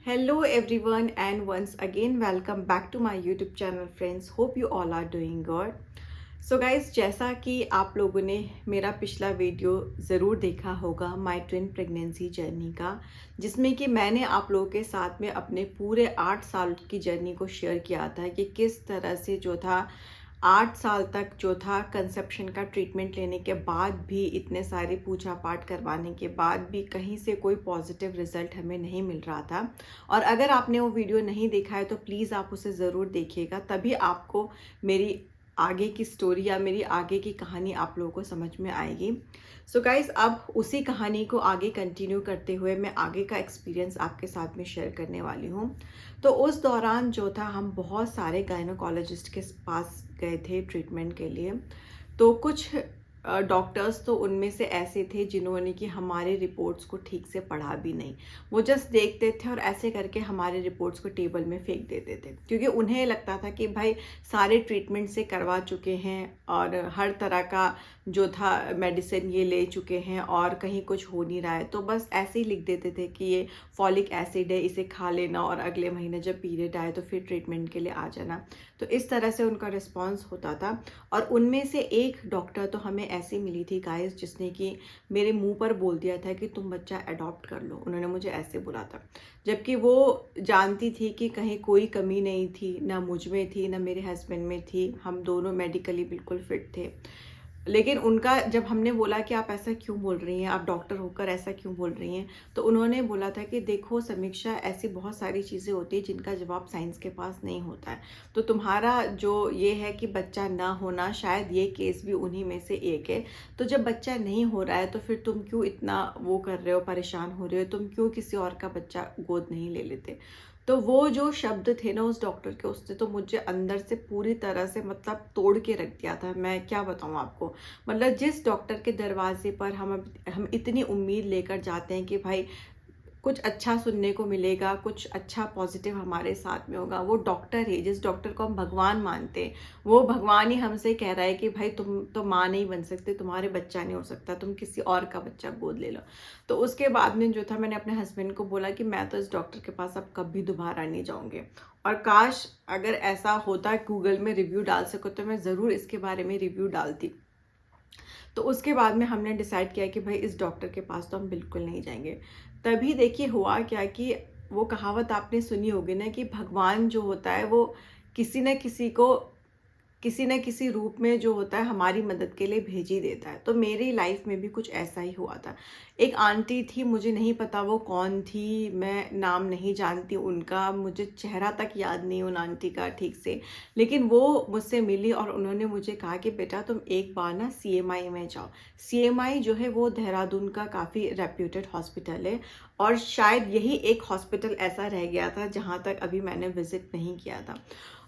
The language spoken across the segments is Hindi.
Hello everyone and once again welcome back to my YouTube channel friends. Hope you all are doing good. So guys, जैसा कि आप लोगों ने मेरा पिछला वीडियो ज़रूर देखा होगा माय ट्विन प्रेगनेंसी जर्नी का, जिसमें कि मैंने आप लोगों के साथ में अपने पूरे 8 साल की जर्नी को शेयर किया था कि किस तरह से जो था 8 साल तक जो था कंसेप्शन का ट्रीटमेंट लेने के बाद भी, इतने सारे पूजा पाठ करवाने के बाद भी कहीं से कोई पॉजिटिव रिजल्ट हमें नहीं मिल रहा था। और अगर आपने वो वीडियो नहीं देखा है तो प्लीज़ आप उसे ज़रूर देखिएगा, तभी आपको मेरी आगे की स्टोरी या मेरी आगे की कहानी आप लोगों को समझ में आएगी। सो गाइज़, अब उसी कहानी को आगे कंटिन्यू करते हुए मैं आगे का एक्सपीरियंस आपके साथ में शेयर करने वाली हूँ। तो उस दौरान जो था हम बहुत सारे गायनोकोलॉजिस्ट के पास गए थे ट्रीटमेंट के लिए। तो कुछ डॉक्टर्स तो उनमें से ऐसे थे जिन्होंने कि हमारे रिपोर्ट्स को ठीक से पढ़ा भी नहीं। वो जस्ट देखते थे और ऐसे करके हमारे रिपोर्ट्स को टेबल में फेंक देते थे, क्योंकि उन्हें लगता था कि भाई सारे ट्रीटमेंट से करवा चुके हैं और हर तरह का जो था मेडिसिन ये ले चुके हैं और कहीं कुछ हो नहीं रहा है, तो बस ऐसे ही लिख देते थे कि ये फॉलिक एसिड है, इसे खा लेना और अगले महीने जब पीरियड आए तो फिर ट्रीटमेंट के लिए आ जाना। तो इस तरह से उनका रिस्पॉन्स होता था। और उनमें से एक डॉक्टर तो हमें ऐसी मिली थी गाइस, जिसने कि मेरे मुंह पर बोल दिया था कि तुम बच्चा अडॉप्ट कर लो। उन्होंने मुझे ऐसे बोला था, जबकि वो जानती थी कि कहीं कोई कमी नहीं थी, ना मुझ में थी ना मेरे हस्बैंड में थी। हम दोनों मेडिकली बिल्कुल फिट थे। लेकिन उनका जब हमने बोला कि आप ऐसा क्यों बोल रही हैं, आप डॉक्टर होकर ऐसा क्यों बोल रही हैं, तो उन्होंने बोला था कि देखो समीक्षा, ऐसी बहुत सारी चीज़ें होती हैं जिनका जवाब साइंस के पास नहीं होता है। तो तुम्हारा जो ये है कि बच्चा ना होना, शायद ये केस भी उन्हीं में से एक है। तो जब बच्चा नहीं हो रहा है तो फिर तुम क्यों इतना वो कर रहे हो, परेशान हो रहे हो, तुम क्यों किसी और का बच्चा गोद नहीं ले लेते। तो वो जो शब्द थे ना उस डॉक्टर के, उसने तो मुझे अंदर से पूरी तरह से मतलब तोड़ के रख दिया था। मैं क्या बताऊँ आपको, मतलब जिस डॉक्टर के दरवाजे पर हम इतनी उम्मीद लेकर जाते हैं कि भाई कुछ अच्छा सुनने को मिलेगा, कुछ अच्छा पॉजिटिव हमारे साथ में होगा, वो डॉक्टर है जिस डॉक्टर को हम भगवान मानते हैं, वो भगवान ही हमसे कह रहा है कि भाई तुम तो माँ नहीं बन सकते, तुम्हारे बच्चा नहीं हो सकता, तुम किसी और का बच्चा गोद ले लो। तो उसके बाद में जो था, मैंने अपने हस्बैंड को बोला कि मैं तो इस डॉक्टर के पास अब कभी दोबारा नहीं जाऊँगी। और काश अगर ऐसा होता गूगल में रिव्यू डाल सको तो मैं ज़रूर इसके बारे में रिव्यू डालती। तो उसके बाद में हमने डिसाइड किया कि भाई इस डॉक्टर के पास तो हम बिल्कुल नहीं जाएंगे। तभी देखिए हुआ क्या कि वो कहावत आपने सुनी होगी ना कि भगवान जो होता है वो किसी न किसी को किसी न किसी रूप में जो होता है हमारी मदद के लिए भेज ही देता है। तो मेरी लाइफ में भी कुछ ऐसा ही हुआ था। एक आंटी थी, मुझे नहीं पता वो कौन थी, मैं नाम नहीं जानती उनका, मुझे चेहरा तक याद नहीं उन आंटी का ठीक से, लेकिन वो मुझसे मिली और उन्होंने मुझे कहा कि बेटा तुम एक बार ना CMI में जाओ। CMI जो है वो देहरादून का काफ़ी रेप्यूटेड हॉस्पिटल है, और शायद यही एक हॉस्पिटल ऐसा रह गया था जहाँ तक अभी मैंने विजिट नहीं किया था।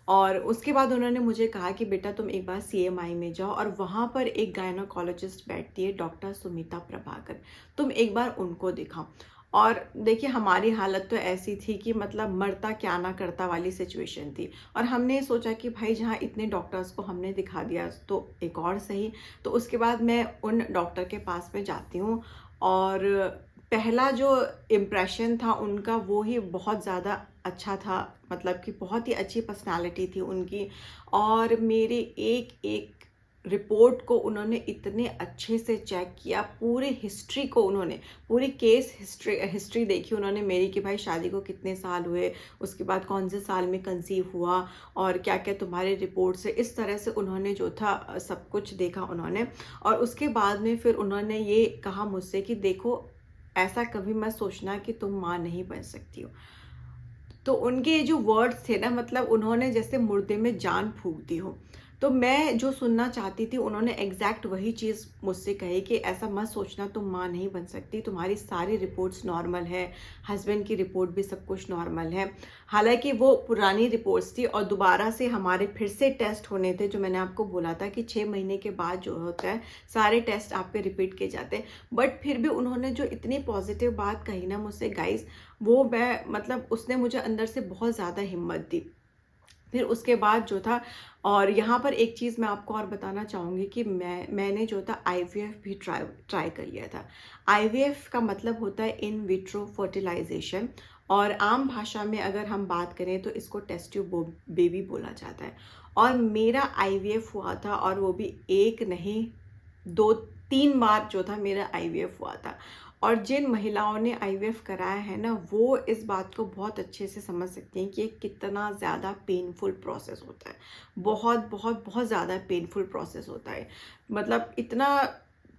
और उसके बाद उन्होंने मुझे कहा कि बेटा तुम एक बार CMI में जाओ, और वहाँ पर एक गायनोकोलॉजिस्ट बैठती है, डॉक्टर सुमिता प्रभाकर, तुम एक बार उनको दिखाओ। और देखिए हमारी हालत तो ऐसी थी कि मतलब मरता क्या ना करता वाली सिचुएशन थी। और हमने सोचा कि भाई जहाँ इतने डॉक्टर्स को हमने दिखा दिया तो एक और सही। तो उसके बाद मैं उन डॉक्टर के पास में जाती हूँ, और पहला जो इम्प्रेशन था उनका वो ही बहुत ज़्यादा अच्छा था, मतलब कि बहुत ही अच्छी पर्सनालिटी थी उनकी। और मेरे एक एक रिपोर्ट को उन्होंने इतने अच्छे से चेक किया, पूरी हिस्ट्री को उन्होंने, पूरी केस हिस्ट्री देखी उन्होंने मेरी कि भाई शादी को कितने साल हुए, उसके बाद कौन से साल में कंसीव हुआ और क्या क्या तुम्हारे रिपोर्ट से, इस तरह से उन्होंने जो था सब कुछ देखा उन्होंने। और उसके बाद में फिर उन्होंने ये कहा मुझसे कि देखो ऐसा कभी मत सोचना कि तुम माँ नहीं बन सकती हो। तो उनके जो वर्ड्स थे ना, मतलब उन्होंने जैसे मुर्दे में जान फूंक दी हो। तो मैं जो सुनना चाहती थी उन्होंने एग्जैक्ट वही चीज़ मुझसे कही कि ऐसा मत सोचना तुम माँ नहीं बन सकती, तुम्हारी सारी रिपोर्ट्स नॉर्मल है, हस्बैंड की रिपोर्ट भी सब कुछ नॉर्मल है। हालांकि वो पुरानी रिपोर्ट्स थी और दोबारा से हमारे फिर से टेस्ट होने थे, जो मैंने आपको बोला था कि 6 महीने के बाद जो होता है सारे टेस्ट आपके रिपीट किए जाते हैं। बट फिर भी उन्होंने जो इतनी पॉजिटिव बात कही ना मुझसे गाइस, वो मैं मतलब उसने मुझे अंदर से बहुत ज़्यादा हिम्मत दी। फिर उसके बाद जो था, और यहाँ पर एक चीज़ मैं आपको और बताना चाहूँगी कि मैंने जो था IVF भी ट्राई कर लिया था। IVF का मतलब होता है इन विट्रो फर्टिलाइजेशन, और आम भाषा में अगर हम बात करें तो इसको टेस्ट ट्यूब बेबी बोला जाता है। और मेरा आईवीएफ हुआ था, और वो भी एक नहीं 2-3 बार जो था मेरा आईवीएफ हुआ था। और जिन महिलाओं ने आईवीएफ कराया है ना, वो इस बात को बहुत अच्छे से समझ सकती हैं कि ये कितना ज़्यादा पेनफुल प्रोसेस होता है। बहुत बहुत बहुत ज़्यादा पेनफुल प्रोसेस होता है। मतलब इतना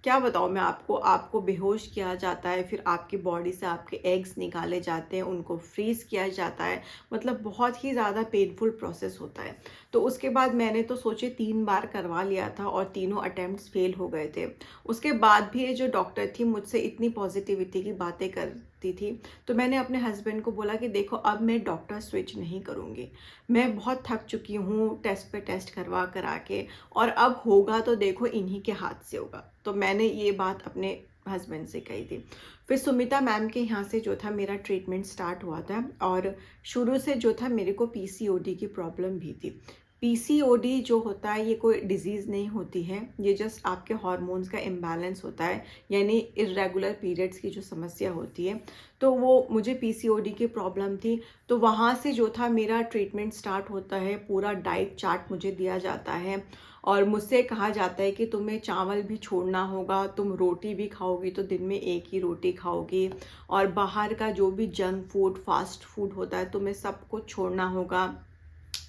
क्या बताऊँ मैं आपको, आपको बेहोश किया जाता है, फिर आपकी बॉडी से आपके एग्स निकाले जाते हैं, उनको फ्रीज़ किया जाता है। मतलब बहुत ही ज़्यादा पेनफुल प्रोसेस होता है। तो उसके बाद मैंने तो सोचे 3 बार करवा लिया था और तीनों अटेम्प्ट्स फेल हो गए थे। उसके बाद भी ये जो डॉक्टर थी मुझसे इतनी पॉजिटिविटी की बातें करती थी, तो मैंने अपने हस्बैंड को बोला कि देखो अब मैं डॉक्टर स्विच नहीं करूँगी। मैं बहुत थक चुकी हूँ टेस्ट पे टेस्ट करवा करा के, और अब होगा तो देखो इन्हीं के हाथ से होगा। तो मैंने ये बात अपने हस्बैंड से कही थी। फिर सुमिता मैम के यहाँ से जो था मेरा ट्रीटमेंट स्टार्ट हुआ था, और शुरू से जो था मेरे को पीसीओडी की प्रॉब्लम भी थी। पीसीओडी जो होता है ये कोई डिजीज़ नहीं होती है, ये जस्ट आपके हार्मोन्स का इम्बैलेंस होता है, यानी इर्रेगुलर पीरियड्स की जो समस्या होती है। तो वो मुझे पीसीओडी की प्रॉब्लम थी, तो वहाँ से जो था मेरा ट्रीटमेंट स्टार्ट होता है। पूरा डाइट चार्ट मुझे दिया जाता है, और मुझसे कहा जाता है कि तुम्हें चावल भी छोड़ना होगा, तुम रोटी भी खाओगी तो दिन में एक ही रोटी खाओगी, और बाहर का जो भी जंक फूड फास्ट फूड होता है तुम्हें सब कुछ छोड़ना होगा।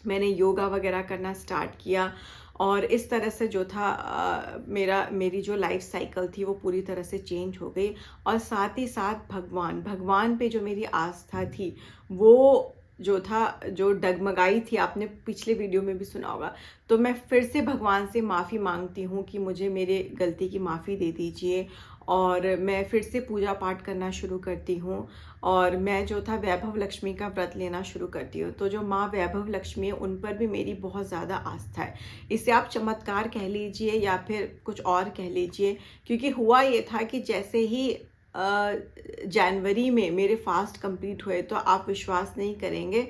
मैंने योगा वगैरह करना स्टार्ट किया, और इस तरह से जो था मेरी जो लाइफ साइकिल थी वो पूरी तरह से चेंज हो गई। और साथ ही साथ भगवान पे जो मेरी आस्था थी वो जो था, जो डगमगाई थी, आपने पिछले वीडियो में भी सुना होगा। तो मैं फिर से भगवान से माफ़ी मांगती हूँ कि मुझे मेरे गलती की माफ़ी दे दीजिए, और मैं फिर से पूजा पाठ करना शुरू करती हूँ। और मैं जो था वैभव लक्ष्मी का व्रत लेना शुरू करती हूँ। तो जो माँ वैभव लक्ष्मी है उन पर भी मेरी बहुत ज़्यादा आस्था है। इसे आप चमत्कार कह लीजिए या फिर कुछ और कह लीजिए, क्योंकि हुआ ये था कि जैसे ही जनवरी में मेरे फास्ट कंप्लीट हुए, तो आप विश्वास नहीं करेंगे,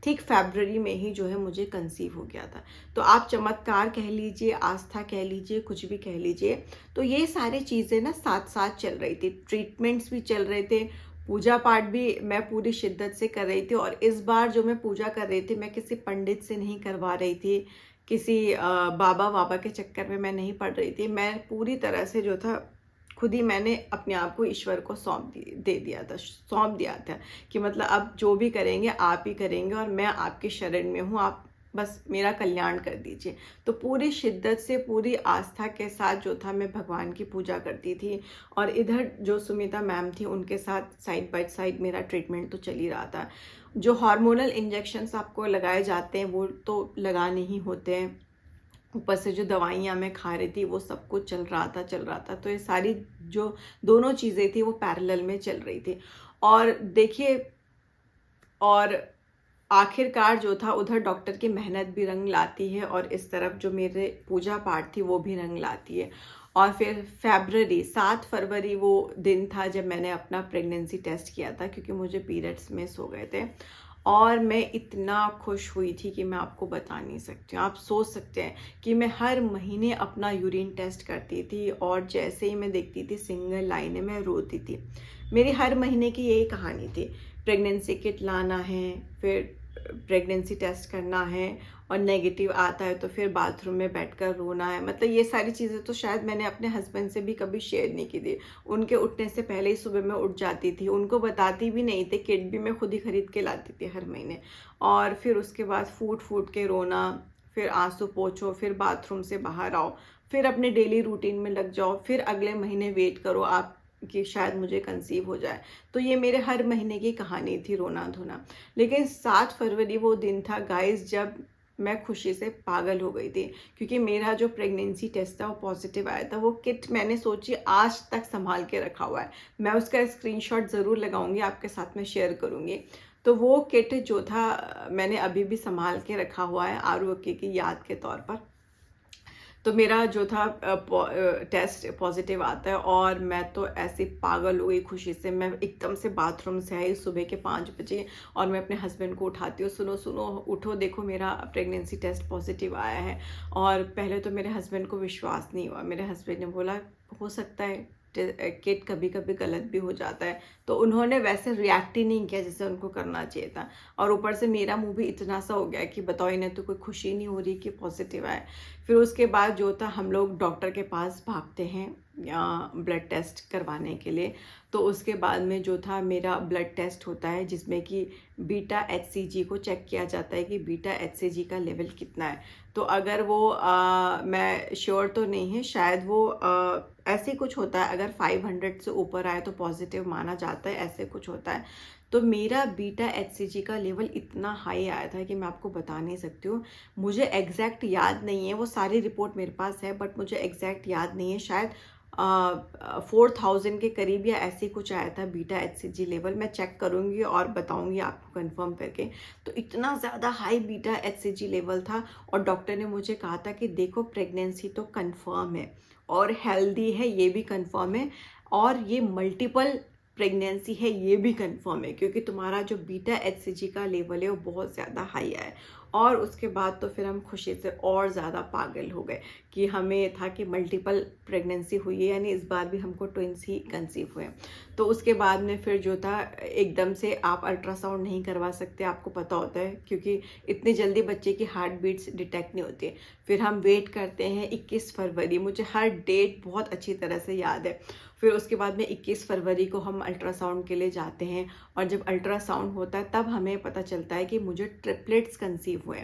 ठीक फरवरी में ही जो है मुझे कंसीव हो गया था। तो आप चमत्कार कह लीजिए, आस्था कह लीजिए, कुछ भी कह लीजिए। तो ये सारी चीज़ें ना साथ साथ चल रही थी, ट्रीटमेंट्स भी चल रहे थे, पूजा पाठ भी मैं पूरी शिद्दत से कर रही थी। और इस बार जो मैं पूजा कर रही थी, मैं किसी पंडित से नहीं करवा रही थी, किसी बाबा के चक्कर में मैं नहीं पड़ रही थी। मैं पूरी तरह से जो था खुद ही मैंने अपने आप को ईश्वर को सौंप दिया था कि मतलब अब जो भी करेंगे आप ही करेंगे, और मैं आपकी शरण में हूँ, आप बस मेरा कल्याण कर दीजिए। तो पूरी शिद्दत से, पूरी आस्था के साथ जो था मैं भगवान की पूजा करती थी। और इधर जो सुमिता मैम थी उनके साथ साइड बाय साइड मेरा ट्रीटमेंट तो चल ही रहा था। जो हार्मोनल इंजेक्शंस आपको लगाए जाते हैं वो तो लगाने ही होते हैं, ऊपर से जो दवाइयाँ मैं खा रही थी वो सब कुछ चल रहा था। तो ये सारी जो दोनों चीज़ें थी वो पैरेलल में चल रही थी। और देखिए, और आखिरकार जो था उधर डॉक्टर की मेहनत भी रंग लाती है, और इस तरफ जो मेरे पूजा पाठ थी वो भी रंग लाती है। और फिर 7 फरवरी वो दिन था जब मैंने अपना प्रेगनेंसी टेस्ट किया था, क्योंकि मुझे पीरियड्स मिस हो गए थे। और मैं इतना खुश हुई थी कि मैं आपको बता नहीं सकती हूँ। आप सोच सकते हैं कि मैं हर महीने अपना यूरिन टेस्ट करती थी, और जैसे ही मैं देखती थी सिंगल लाइन में रोती थी। मेरी हर महीने की यही कहानी थी, प्रेगनेंसी किट लाना है, फिर प्रेगनेंसी टेस्ट करना है, और नेगेटिव आता है तो फिर बाथरूम में बैठकर रोना है। मतलब ये सारी चीज़ें तो शायद मैंने अपने हस्बैंड से भी कभी शेयर नहीं की थी। उनके उठने से पहले ही सुबह मैं उठ जाती थी, उनको बताती भी नहीं थी, किट भी मैं खुद ही खरीद के लाती थी हर महीने। और फिर उसके बाद फूट के रोना, फिर आंसू पोंछो, फिर बाथरूम से बाहर आओ, फिर अपने डेली रूटीन में लग जाओ, फिर अगले महीने वेट करो आप कि शायद मुझे कंसीव हो जाए। तो ये मेरे हर महीने की कहानी थी, रोना धोना। लेकिन 7 फरवरी वो दिन था गाइस जब मैं खुशी से पागल हो गई थी, क्योंकि मेरा जो प्रेगनेंसी टेस्ट था वो पॉजिटिव आया था। वो किट मैंने सोची आज तक संभाल के रखा हुआ है, मैं उसका स्क्रीनशॉट ज़रूर लगाऊंगी, आपके साथ में शेयर करूंगी। तो वो किट जो था मैंने अभी भी संभाल के रखा हुआ है आरोग्य की याद के तौर पर। तो मेरा जो था टेस्ट पॉजिटिव आता है, और मैं तो ऐसे पागल हो गई खुशी से। मैं एकदम से बाथरूम से आई सुबह के 5 बजे, और मैं अपने हस्बैंड को उठाती हूँ, सुनो सुनो उठो, देखो मेरा प्रेगनेंसी टेस्ट पॉजिटिव आया है। और पहले तो मेरे हस्बैंड को विश्वास नहीं हुआ। मेरे हस्बैंड ने बोला हो सकता है किट कभी कभी गलत भी हो जाता है। तो उन्होंने वैसे रिएक्ट ही नहीं किया जैसे उनको करना चाहिए था, और ऊपर से मेरा मुंह भी इतना सा हो गया कि बताओ, इन्हें तो कोई खुशी नहीं हो रही कि पॉजिटिव आए। फिर उसके बाद जो था हम लोग डॉक्टर के पास भागते हैं ब्लड टेस्ट करवाने के लिए। तो उसके बाद में जो था मेरा ब्लड टेस्ट होता है, जिसमें कि बीटा HCG को चेक किया जाता है कि बीटा HCG का लेवल कितना है। तो अगर वो मैं श्योर तो नहीं है, शायद वो ऐसे कुछ होता है, अगर 500 से ऊपर आए तो पॉजिटिव माना जाता है, ऐसे कुछ होता है। तो मेरा बीटा HCG का लेवल इतना हाई आया था कि मैं आपको बता नहीं सकती हूँ। मुझे एग्जैक्ट याद नहीं है, वो सारी रिपोर्ट मेरे पास है, बट मुझे एग्जैक्ट याद नहीं है। शायद 4000 के करीब या ऐसे कुछ आया था बीटा HCG लेवल। मैं चेक करूँगी और बताऊँगी आपको कंफर्म करके। तो इतना ज़्यादा हाई बीटा HCG लेवल था, और डॉक्टर ने मुझे कहा था कि देखो, प्रेगनेंसी तो कंफर्म है और हेल्दी है, ये भी कंफर्म है, और ये मल्टीपल प्रेगनेंसी है, ये भी कंफर्म है, क्योंकि तुम्हारा जो बीटा HCG का लेवल है वो बहुत ज़्यादा हाई है। और उसके बाद तो फिर हम खुशी से और ज़्यादा पागल हो गए कि हमें था कि मल्टीपल प्रेगनेंसी हुई है, यानी इस बार भी हमको ट्विंस ही कंसीव हुए। तो उसके बाद में फिर जो था, एकदम से आप अल्ट्रासाउंड नहीं करवा सकते, आपको पता होता है, क्योंकि इतनी जल्दी बच्चे की हार्ट बीट्स डिटेक्ट नहीं होती। फिर हम वेट करते हैं 21 फरवरी, मुझे हर डेट बहुत अच्छी तरह से याद है। फिर उसके बाद में 21 फरवरी को हम अल्ट्रासाउंड के लिए जाते हैं, और जब अल्ट्रासाउंड होता है तब हमें पता चलता है कि मुझे ट्रिपलेट्स कंसीव हुए।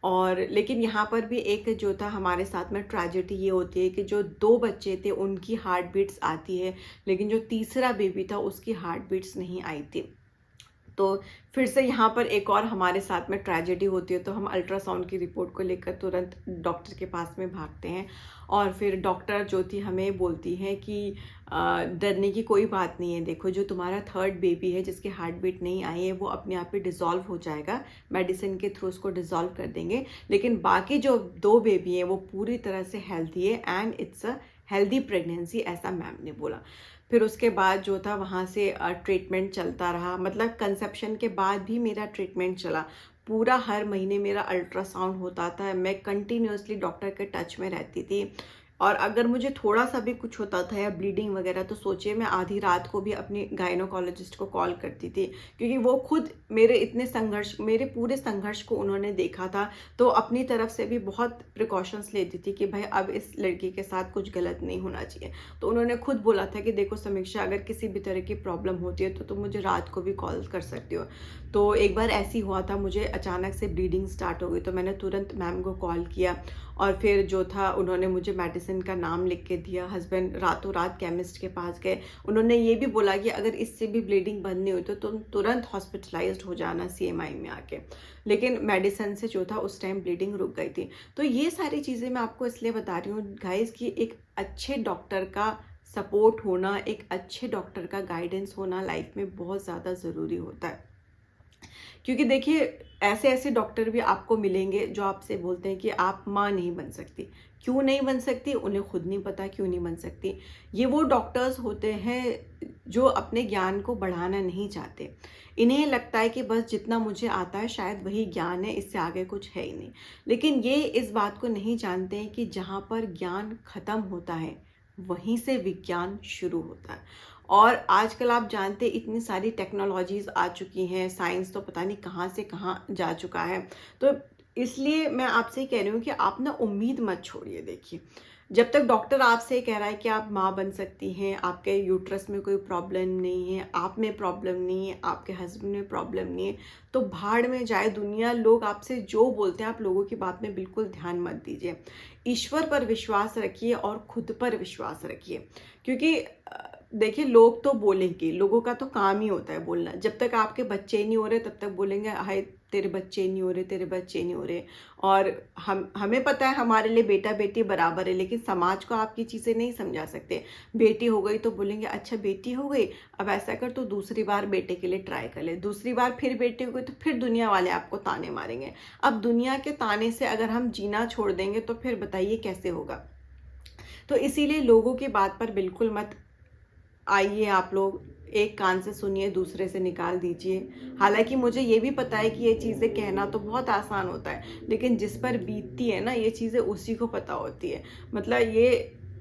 और लेकिन यहाँ पर भी एक जो था हमारे साथ में ट्रेजेडी ये होती है कि जो 2 बच्चे थे उनकी हार्ट बीट्स आती है, लेकिन जो तीसरा बेबी था उसकी हार्ट बीट्स नहीं आई थी। तो फिर से यहाँ पर एक और हमारे साथ में ट्रेजेडी होती है। तो हम अल्ट्रासाउंड की रिपोर्ट को लेकर तुरंत डॉक्टर के पास में भागते हैं, और फिर डॉक्टर जो थी हमें बोलती हैं कि डरने की कोई बात नहीं है, देखो जो तुम्हारा 3rd बेबी है जिसकी हार्ट बीट नहीं आई है वो अपने आप ही डिज़ोल्व हो जाएगा, मेडिसिन के थ्रू उसको डिज़ोल्व कर देंगे, लेकिन बाकी जो 2 बेबी हैं वो पूरी तरह से हेल्थी है and it's a healthy pregnancy, ऐसा मैम ने बोला। फिर उसके बाद जो था वहाँ से ट्रीटमेंट चलता रहा, मतलब कंसेप्शन के बाद भी मेरा ट्रीटमेंट चला पूरा। हर महीने मेरा अल्ट्रासाउंड होता था, मैं कंटिन्यूसली डॉक्टर के टच में रहती थी। और अगर मुझे थोड़ा सा भी कुछ होता था या ब्लीडिंग वगैरह, तो सोचिए मैं आधी रात को भी अपनी गायनोकोलॉजिस्ट को कॉल करती थी, क्योंकि वो खुद मेरे पूरे संघर्ष को उन्होंने देखा था। तो अपनी तरफ से भी बहुत प्रिकॉशंस लेती थी कि भाई अब इस लड़की के साथ कुछ गलत नहीं होना चाहिए। तो उन्होंने खुद बोला था कि देखो समीक्षा, अगर किसी भी तरह की प्रॉब्लम होती है तो तुम मुझे रात को भी कॉल कर सकती हो। तो एक बार ऐसी हुआ था, मुझे अचानक से ब्लीडिंग स्टार्ट हो गई, तो मैंने तुरंत मैम को कॉल किया, और फिर जो था उन्होंने मुझे मेडिसिन का नाम लिख के दिया। हस्बैंड रातों रात केमिस्ट के पास गए, उन्होंने ये भी बोला कि अगर इससे भी ब्लीडिंग बंद नहीं हुई तो तुम तुरंत हॉस्पिटलाइज्ड हो जाना CMI में आके। लेकिन मेडिसिन से जो था उस टाइम ब्लीडिंग रुक गई थी। तो ये सारी चीज़ें मैं आपको इसलिए बता रही हूँ गाइस कि एक अच्छे डॉक्टर का सपोर्ट होना, एक अच्छे डॉक्टर का गाइडेंस होना लाइफ में बहुत ज़्यादा ज़रूरी होता है। क्योंकि देखिए, ऐसे ऐसे डॉक्टर भी आपको मिलेंगे जो आपसे बोलते हैं कि आप माँ नहीं बन सकती। क्यों नहीं बन सकती, उन्हें खुद नहीं पता क्यों नहीं बन सकती। ये वो डॉक्टर्स होते हैं जो अपने ज्ञान को बढ़ाना नहीं चाहते। इन्हें लगता है कि बस जितना मुझे आता है शायद वही ज्ञान है, इससे आगे कुछ है ही नहीं। लेकिन ये इस बात को नहीं जानते हैं कि जहाँ पर ज्ञान खत्म होता है वहीं से विज्ञान शुरू होता है। और आजकल आप जानते इतनी सारी टेक्नोलॉजीज़ आ चुकी हैं, साइंस तो पता नहीं कहाँ से कहाँ जा चुका है। तो इसलिए मैं आपसे कह रही हूँ कि आप ना उम्मीद मत छोड़िए। देखिए, जब तक डॉक्टर आपसे कह रहा है कि आप माँ बन सकती हैं, आपके यूट्रस में कोई प्रॉब्लम नहीं है, आप में प्रॉब्लम नहीं है, आपके हस्बैंड में प्रॉब्लम नहीं है, तो भाड़ में जाए दुनिया। लोग आपसे जो बोलते हैं, आप लोगों की बात में बिल्कुल ध्यान मत दीजिए। ईश्वर पर विश्वास रखिए और खुद पर विश्वास रखिए, क्योंकि देखिए लोग तो बोलेंगे, लोगों का तो काम ही होता है बोलना। जब तक आपके बच्चे नहीं हो रहे तब तक बोलेंगे हाय तेरे बच्चे नहीं हो रहे, तेरे बच्चे नहीं हो रहे। और हमें पता है हमारे लिए बेटा बेटी बराबर है, लेकिन समाज को आपकी चीज़ें नहीं समझा सकते। बेटी हो गई तो बोलेंगे अच्छा बेटी हो गई, अब ऐसा कर तो दूसरी बार बेटे के लिए ट्राई कर ले। दूसरी बार फिर बेटी हो गई तो फिर दुनिया वाले आपको ताने मारेंगे। अब दुनिया के ताने से अगर हम जीना छोड़ देंगे तो फिर बताइए कैसे होगा। तो इसीलिए लोगों की बात पर बिल्कुल मत आइए। आप लोग एक कान से सुनिए, दूसरे से निकाल दीजिए। हालांकि मुझे ये भी पता है कि ये चीज़ें कहना तो बहुत आसान होता है, लेकिन जिस पर बीतती है ना ये चीज़ें उसी को पता होती है। मतलब ये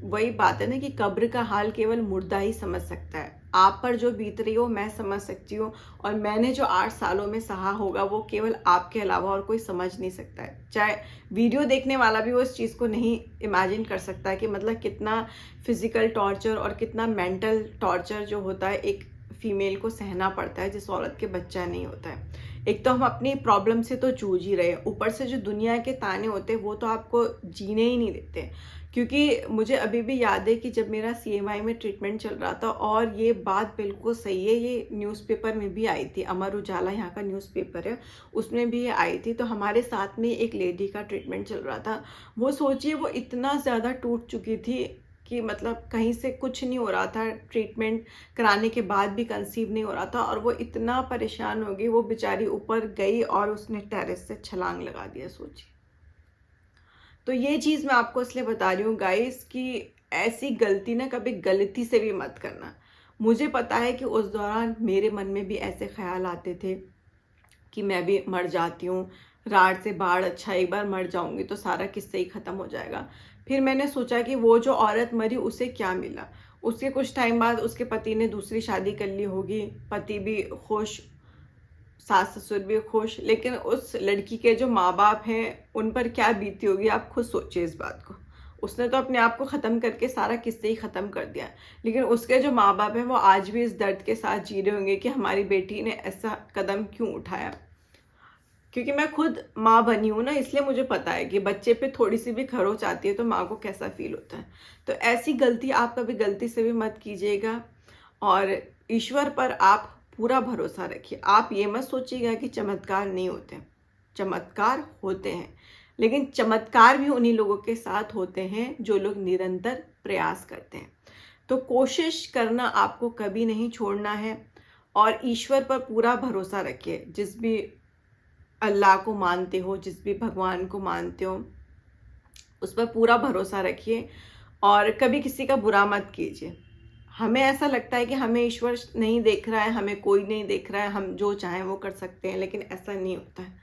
वही बात है ना कि कब्र का हाल केवल मुर्दा ही समझ सकता है। आप पर जो बीत रही हो मैं समझ सकती हूँ, और मैंने जो 8 सालों में सहा होगा वो केवल आपके अलावा और कोई समझ नहीं सकता है। चाहे वीडियो देखने वाला भी वो इस चीज़ को नहीं इमेजिन कर सकता है कि मतलब कितना फिजिकल टॉर्चर और कितना मेंटल टॉर्चर जो होता है एक फीमेल को सहना पड़ता है जिस औरत के बच्चा नहीं होता है। एक तो हम अपनी प्रॉब्लम से तो जूझ ही रहे हैं, ऊपर से जो दुनिया के ताने होते हैं वो तो आपको जीने ही नहीं देते। क्योंकि मुझे अभी भी याद है कि जब मेरा CMI में ट्रीटमेंट चल रहा था, और ये बात बिल्कुल सही है, ये न्यूज़पेपर में भी आई थी, अमर उजाला यहाँ का न्यूज़पेपर है, उसमें भी ये आई थी। तो हमारे साथ में एक लेडी का ट्रीटमेंट चल रहा था। वो सोचिए वो इतना ज़्यादा टूट चुकी थी कि मतलब कहीं से कुछ नहीं हो रहा था, ट्रीटमेंट कराने के बाद भी कंसीव नहीं हो रहा था, और वो इतना परेशान हो गई, वो बेचारी ऊपर गई और उसने टेरेस से छलांग लगा दिया, सोचिए। तो ये चीज़ मैं आपको इसलिए बता रही हूँ गाइस कि ऐसी गलती ना कभी गलती से भी मत करना। मुझे पता है कि उस दौरान मेरे मन में भी ऐसे ख्याल आते थे कि मैं भी मर जाती हूँ, राड से बाढ़ अच्छा, एक बार मर जाऊंगी तो सारा किस्सा ही ख़त्म हो जाएगा। फिर मैंने सोचा कि वो जो औरत मरी उसे क्या मिला। उसके कुछ टाइम बाद उसके पति ने दूसरी शादी कर ली होगी, पति भी खुश, सास ससुर भी खुश, लेकिन उस लड़की के जो माँ बाप हैं उन पर क्या बीती होगी आप खुद सोचिए इस बात को। उसने तो अपने आप को ख़त्म करके सारा किस्से ही ख़त्म कर दिया, लेकिन उसके जो माँ बाप हैं वो आज भी इस दर्द के साथ जी रहे होंगे कि हमारी बेटी ने ऐसा कदम क्यों उठाया। क्योंकि मैं खुद माँ बनी हूँ ना, इसलिए मुझे पता है कि बच्चे पे थोड़ी सी भी खरोच आती है तो माँ को कैसा फील होता है। तो ऐसी गलती आप कभी गलती से भी मत कीजिएगा, और ईश्वर पर आप पूरा भरोसा रखिए। आप ये मत सोचिएगा कि चमत्कार नहीं होते, चमत्कार होते हैं, लेकिन चमत्कार भी उन्हीं लोगों के साथ होते हैं जो लोग निरंतर प्रयास करते हैं। तो कोशिश करना आपको कभी नहीं छोड़ना है, और ईश्वर पर पूरा भरोसा रखिए। जिस भी अल्लाह को मानते हो, जिस भी भगवान को मानते हो, उस पर पूरा भरोसा रखिए, और कभी किसी का बुरा मत कीजिए। हमें ऐसा लगता है कि हमें ईश्वर नहीं देख रहा है, हमें कोई नहीं देख रहा है, हम जो चाहें वो कर सकते हैं, लेकिन ऐसा नहीं होता है।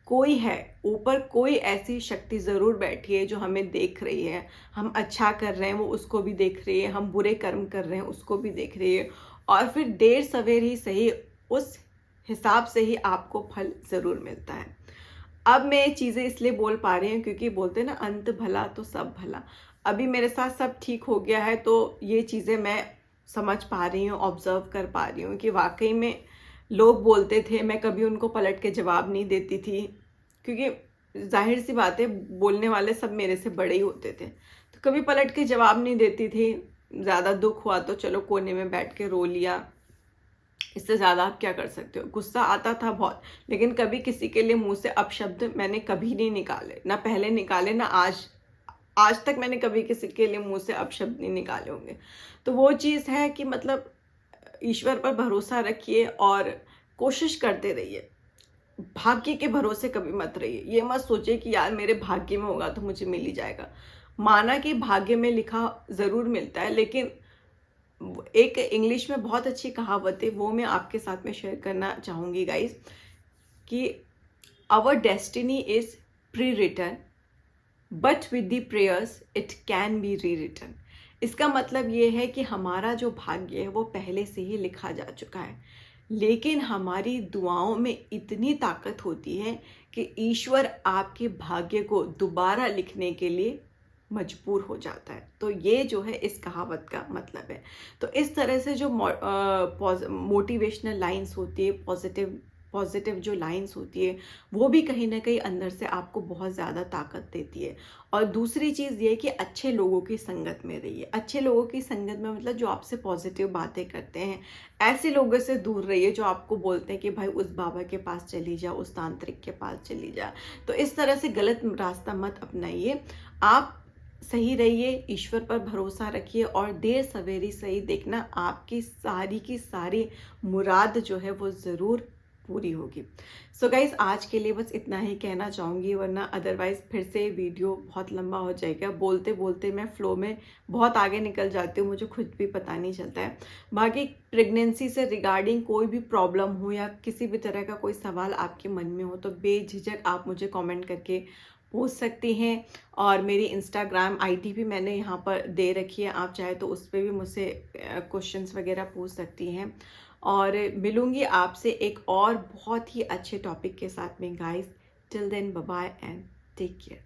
कोई है ऊपर, कोई ऐसी शक्ति ज़रूर बैठी है जो हमें देख रही है। हम अच्छा कर रहे हैं वो उसको भी देख रही है, हम बुरे कर्म कर रहे हैं उसको भी देख रही है, और फिर देर सवेर ही सही उस हिसाब से ही आपको फल ज़रूर मिलता है। अब मैं ये चीज़ें इसलिए बोल पा रही हूँ क्योंकि बोलते हैं ना, अंत भला तो सब भला। अभी मेरे साथ सब ठीक हो गया है, तो ये चीज़ें मैं समझ पा रही हूँ, ऑब्जर्व कर पा रही हूँ कि वाकई में लोग बोलते थे, मैं कभी उनको पलट के जवाब नहीं देती थी, क्योंकि जाहिर सी बात है बोलने वाले सब मेरे से बड़े ही होते थे, तो कभी पलट के जवाब नहीं देती थी। ज़्यादा दुख हुआ तो चलो कोने में बैठ के रो लिया, इससे ज़्यादा आप क्या कर सकते हो। गुस्सा आता था बहुत, लेकिन कभी किसी के लिए मुंह से अपशब्द मैंने कभी नहीं निकाले, ना पहले निकाले, ना आज तक मैंने कभी किसी के लिए मुंह से अपशब्द नहीं निकाले होंगे। तो वो चीज़ है कि मतलब ईश्वर पर भरोसा रखिए और कोशिश करते रहिए। भाग्य के भरोसे कभी मत रहिए। ये मत सोचिए कि यार मेरे भाग्य में होगा तो मुझे मिल ही जाएगा। माना कि भाग्य में लिखा ज़रूर मिलता है, लेकिन एक इंग्लिश में बहुत अच्छी कहावत है, वो मैं आपके साथ में शेयर करना चाहूँगी गाइस, कि our destiny is pre written but with the prayers it can be re written. इसका मतलब ये है कि हमारा जो भाग्य है वो पहले से ही लिखा जा चुका है, लेकिन हमारी दुआओं में इतनी ताकत होती है कि ईश्वर आपके भाग्य को दोबारा लिखने के लिए मजबूर हो जाता है। तो ये जो है इस कहावत का मतलब है। तो इस तरह से जो मोटिवेशनल लाइंस होती है, पॉजिटिव जो लाइंस होती है, वो भी कहीं ना कहीं अंदर से आपको बहुत ज़्यादा ताकत देती है। और दूसरी चीज़ ये कि अच्छे लोगों की संगत में रहिए। अच्छे लोगों की संगत में मतलब जो आपसे पॉजिटिव बातें करते हैं, ऐसे लोगों से दूर रहिए जो आपको बोलते हैं कि भाई उस बाबा के पास चली जा, उस तांत्रिक के पास चली जा। तो इस तरह से गलत रास्ता मत अपनाइए। आप सही रहिए, ईश्वर पर भरोसा रखिए, और देर सवेरी सही देखना, आपकी सारी की सारी मुराद जो है वो ज़रूर पूरी होगी। सो गाइज आज के लिए बस इतना ही कहना चाहूँगी, वरना अदरवाइज़ फिर से वीडियो बहुत लंबा हो जाएगा। बोलते बोलते मैं फ्लो में बहुत आगे निकल जाती हूँ, मुझे खुद भी पता नहीं चलता है। बाकी प्रेगनेंसी से रिगार्डिंग कोई भी प्रॉब्लम हो या किसी भी तरह का कोई सवाल आपके मन में हो तो बेझिझक आप मुझे कमेंट करके पूछ सकती हैं। और मेरी इंस्टाग्राम आईडी भी मैंने यहाँ पर दे रखी है, आप चाहे तो उस पे भी मुझसे क्वेश्चंस वगैरह पूछ सकती हैं। और मिलूँगी आपसे एक और बहुत ही अच्छे टॉपिक के साथ में guys. Till then bye bye and take care.